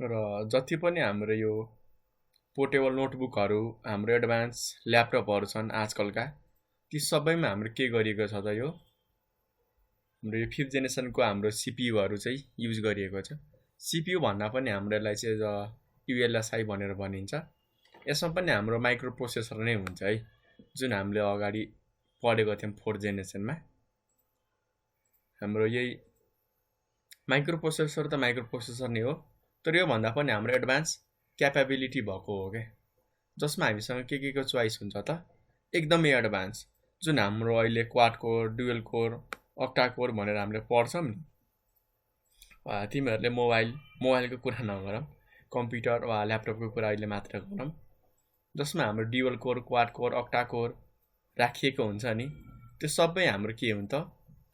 र जति पनि हाम्रो यो पोर्टेबल नोटबुकहरू हाम्रो एडभान्स ल्यापटपहरू छन् आजकलका ती सबैमा हाम्रो के गरिएको छ त यो हाम्रो यो 5th जेनेरेसनको हाम्रो सीपीयूहरू चाहिँ युज गरिएको छ। सीपीयू भन्दा पनि हाम्रोलाई चाहिँ यूएलएसआई भनेर भनिन्छ। यसमा पनि हाम्रो माइक्रो प्रोसेसर नै हुन्छ है, जुन हामीले अगाडि पढेको थियौं 4th जेनेरेसनमा। हाम्रो यही माइक्रो प्रोसेसर त माइक्रो प्रोसेसर नै हो, तर यो भन्दा पनि हाम्रो एडभान्स क्यापेबिलिटी भएको हो के, जसमा हामीसँग के को चोइस हुन्छ त एकदमै एडभान्स, जुन हाम्रो अहिले quad core, dual core, octa core भनेर हामीले पढ्छौं नि। तिमीहरूले मोबाइलको कुरा नगरौँ, कम्प्युटर वा ल्यापटपको कुरा अहिले मात्र गरौँ, जसमा हाम्रो dual core, quad core, octa core राखिएको हुन्छ नि। त्यो सबै हाम्रो के हुन् त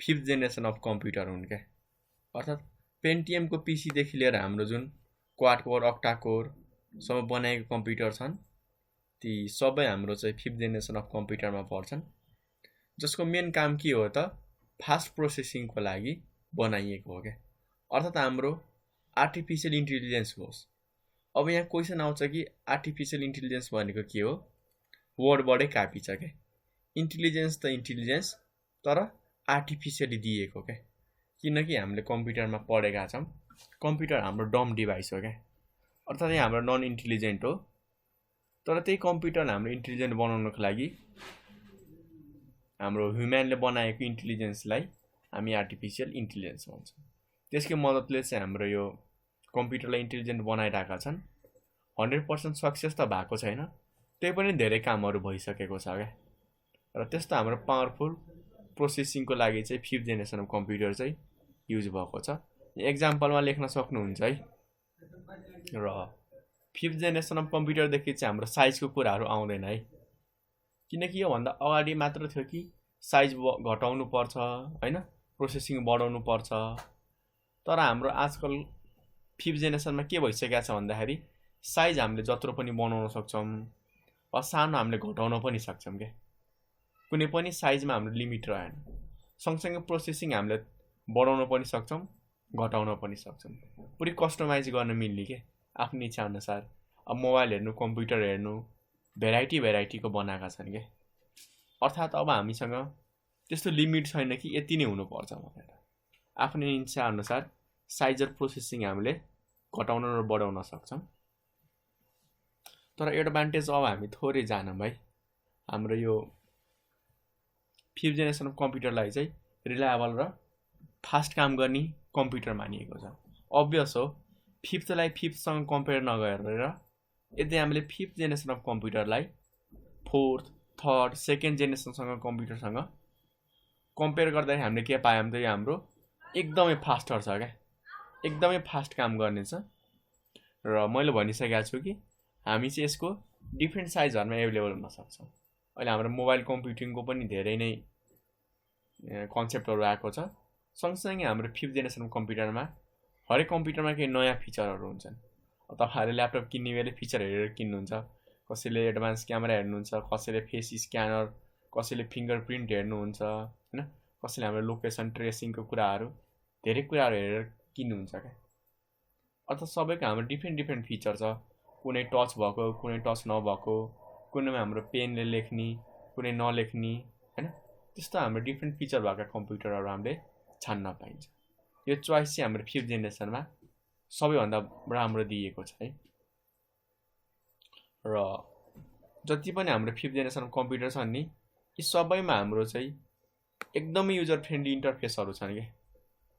5th जेनेरेसन अफ कम्प्युटर हुन् के। अर्थात् पेन्टियमको पीसी देखि लिएर हाम्रो जुन क्वाड कोर, अक्टा कोर सम्म बनाएको कम्प्युटर छन्, ती सबै हाम्रो चाहिँ 5th जेनेरेसन अफ कम्प्युटरमा पर्छन्, जसको मेन काम के हो त फास्ट प्रोसेसिङको लागि बनाइएको हो के। अर्थात् हाम्रो आर्टिफिशियल इन्टेलिजेन्स होस्। अब यहाँ क्वेसन आउँछ कि आर्टिफिशियल इन्टेलिजेन्स भनेको के हो? वर्डबाटै कापी छ के। इन्टेलिजेन्स त इन्टेलिजेन्स, तर आर्टिफिशियली दिएको के। किनकि हामीले कम्प्युटरमा पढेका छौं कम्प्युटर हाम्रो डम डिभाइस हो के। अर्थात् यहाँ हाम्रो नन इन्टेलिजेन्ट हो, तर त्यही कम्प्युटरलाई हाम्रो इन्टेलिजेन्ट बनाउनको लागि हाम्रो ह्युम्यानले बनाएको इन्टेलिजेन्सलाई हामी आर्टिफिशियल इन्टेलिजेन्स भन्छौँ। त्यसको मद्दतले चाहिँ हाम्रो यो कम्प्युटरलाई इन्टेलिजेन्ट बनाइरहेका छन्। 100% सक्सेस त भएको छैन, त्यही पनि धेरै कामहरू भइसकेको छ क्या। र त्यस्तो हाम्रो पावरफुल प्रोसेसिङको लागि चाहिँ 5th जेनेरेसन कम्प्युटर चाहिँ युज भएको छ। एक्जाम्पलमा लेख्न सक्नुहुन्छ है। र 5th जेनेरेसन कम्प्युटरदेखि चाहिँ हाम्रो साइजको कुराहरू आउँदैन है, किनकि यो भन्दा अगाडि मात्र थियो कि साइज घटाउनु पर्छ हैन, प्रोसेसिङ बढाउनु पर्छ। तर हाम्रो आजकल 5th जेनेरेसनमा के भइसकेको छ भन्दाखेरि साइज हामीले जत्रो पनि बनाउन सक्छौं, वा सानो हामीले घटाउन पनि सक्छौं के। कुनै पनि साइजमा हाम्रो लिमिट रहेन। सँगसँगै प्रोसेसिङ हामीले बढाउन पनि सक्छौं, घटाउन पनि सक्छौं। पुरै कस्टमाइज गर्न मिल्ने के, आफ्नो इच्छा अनुसार। अब मोबाइल हेर्नु, कम्प्युटर हेर्नु, भेराइटीको बनाएका छन् के। अर्थात् अब हामीसँग त्यस्तो लिमिट छैन कि यति नै हुनुपर्छ भनेर। आफ्नो इच्छा अनुसार साइज र प्रोसेसिङ हामीले घटाउन र बढाउन सक्छौं। तर एडभान्टेज अब हामी थोरै जानौँ है। हाम्रो यो 5th जेनेरेसन कम्प्युटरलाई चाहिँ रिलायबल र फास्ट काम गर्ने कम्प्युटर मानिएको छ। अभियस हो, 5th लाई 5th सँग कम्पेयर नगरेर यदि हामीले 5th जेनेरेसन अफ कम्प्युटरलाई 4th, 3rd, 2nd जेनेरेसनसँग कम्प्युटरसँग कम्पेयर गर्दाखेरि हामीले के पायौं त यो हाम्रो एकदमै फास्टर छ क्या, एकदमै फास्ट काम गर्नेछ। र मैले भनिसकेको छु कि हामी चाहिँ यसको डिफ्रेन्ट साइजहरुमा एभेलेबल हुन सक्छौं। अहिले हाम्रो मोबाइल कम्प्युटिङको पनि धेरै नै कन्सेप्टहरु आएको छ। सँगसँगै हाम्रो 5th जेनेरेसन कम्प्युटरमा हरेक कम्प्युटरमा केही नयाँ फिचरहरु हुन्छन्। तपाईहरुले ल्यापटप किन्ने बेला फिचर हेरेर किन्नुहुन्छ। कसैले एडभान्स क्यामेरा हेर्नुहुन्छ, कसैले फेस स्क्यानर, कसैले फिंगरप्रिन्ट हेर्नुहुन्छ हैन, कसैले हाम्रो लोकेसन ट्रेसिङको कुराहरु, धेरै कुराहरु हेरेर किन्नुहुन्छ के। अर्थात् सबैको हाम्रो डिफ्रेन्ट फिचर छ। कुनै टच भएको, कुनै टच नभएको, कुनैमा हाम्रो पेनले लेख्ने, कुनै नलेख्ने हैन, त्यस्तो हाम्रो डिफ्रेन्ट फिचर भएका कम्प्युटरहरु हामीले छान्न पाइन्छ। यो चोइस चाहिँ हाम्रो 5th जेनेरेसनमा सबैभन्दा राम्रो दिएको छ है। र जति पनि हाम्रो 5th जेनेरेसन कम्प्युटर छन् नि, यी सबैमा हाम्रो चाहिँ एकदमै युजर फ्रेन्डली इन्टरफेसहरु छन् के।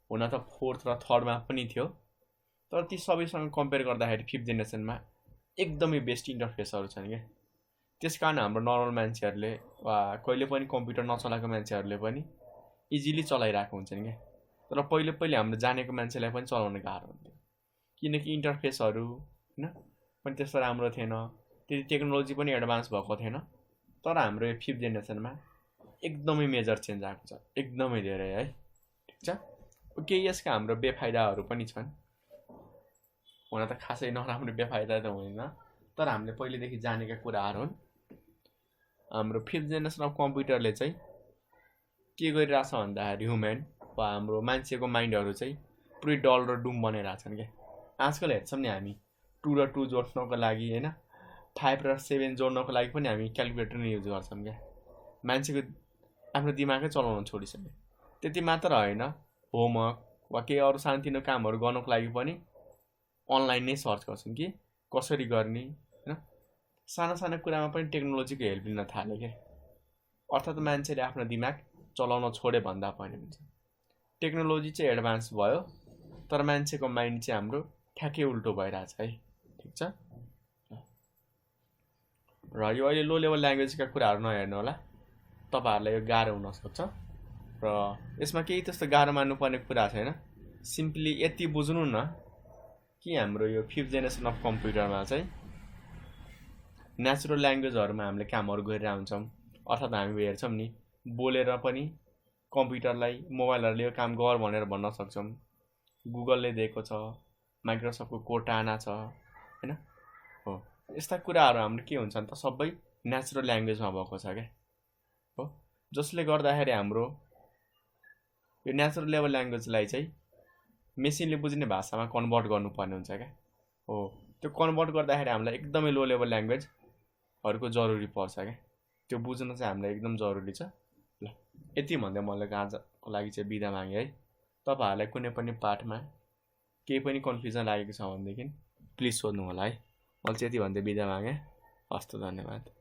हुन त 4th र 3rd मा पनि थियो, तर ती सबैसँग कम्पेयर गर्दाखेरि 5th जेनेरेसनमा एकदमै बेस्ट इन्टरफेसहरु छन् के। त्यसकारण हाम्रो नर्मल मान्छेहरुले वा कहिले पनि कम्प्युटर नचलाएको मान्छेहरुले पनि इजिली चलाइरहेको हुन्छन् के। तर पहिले हाम्रो जानेको मान्छेलाई पनि चलाउन गाह्रो हुन्थ्यो, किनकि इन्टरफेसहरु हैन पनि त्यस्तो राम्रो थिएन, त्यति टेक्नोलोजी पनि एडभान्स भएको थिएन। तर हाम्रो 5th जेनेरेसनमा एकदमै मेजर चेन्ज आएको छ, एकदमै धेरै है। ठीक छ। ओके, यसका हाम्रो बेफाइदाहरु पनि छन्। हुन त खासै नराम्रो बेफाइदा त होइन, तर हामीले पहिलेदेखि जानेका कुराहरु हुन्। हाम्रो 5th जेनेरेसन अफ कम्प्युटरले चाहिँ के गरिरहेछ भन्दाखेरि ह्युमन वा हाम्रो मान्छेको माइन्डहरु चाहिँ पुरै डल र डुम बनाइरहेछन् के। आजकल हेर्छौँ नि हामी 2 र 2 जोड्नको लागि हैन 5 र 7 जोड्नको लागि पनि हामी क्याल्कुलेटर नै युज गर्छौँ क्या मान्छेको आफ्नो दिमागै चलाउन छोडिसक्यो त्यति मात्र हैन होमवर्क वा केही अरु सानोतिनो कामहरु गर्नको लागि पनि अनलाइन नै सर्च गर्छौँ कि कसरी गर्ने हैन साना साना कुरामा पनि टेक्नोलोजीको हेल्प लिन थाले के अर्थात मान्छेले आफ्नो दिमाग चलाउन छोडे भन्दा पनि हुन्छ टेक्नोलोजी चाहिँ एडभान्स भयो तर मान्छेको माइन्ड चाहिँ हाम्रो ठ्याक्कै उल्टो भइराछ है ठीक छ र यो अहिले लो लेभल ल्याङ्ग्वेजका कुराहरु नहेर्नु होला तपाईहरुलाई यो गाह्रो हुन सक्छ र यसमा केही त्यस्तो गाह्रो मान्नुपर्ने कुरा छैन सिम्पली यति बुझ्नु न कि हाम्रो यो 5th जेनेरेसन अफ कम्प्युटरमा चाहिँ नेचुरल ल्याङ्ग्वेजहरुमा हामीले कामहरु गरिरा हुन्छौं अर्थात हामी हेर्छौं नि बोलेर पनि कम्प्युटरलाई मोबाइलहरुले यो काम गर भनेर भन्न सक्छौं गुगलले दिएको छ माइक्रोसफ्टको कोर्टाना छ हैन हो यस्ता कुराहरु हाम्रो के हुन्छ त सबै नेचुरल ल्याङ्ग्वेजमा भएको छ के हो जसले गर्दाखेरि हाम्रो यो नेचुरल लेभल ल्याङ्ग्वेजलाई चाहिँ मेसिनले बुझ्ने भाषामा कन्भर्ट गर्नुपर्ने हुन्छ के हो त्यो कन्भर्ट गर्दाखेरि हामीलाई एकदमै लो लेभल ल्याङ्ग्वेजहरुको जरुरी पर्छ के त्यो बुझ्न चाहिँ हामीलाई एकदम जरुरी छ ल यति भन्दै मैले आजको लागि चाहिँ बिदा मागे है तपाईहरुलाई कुनै पनि पाठमा केही पनि कन्फ्युजन लागेको छ भनेदेखि प्लिज सोध्नु होला है मैले चाहिँ यति भन्दै बिदा मागे हस्त धन्यवाद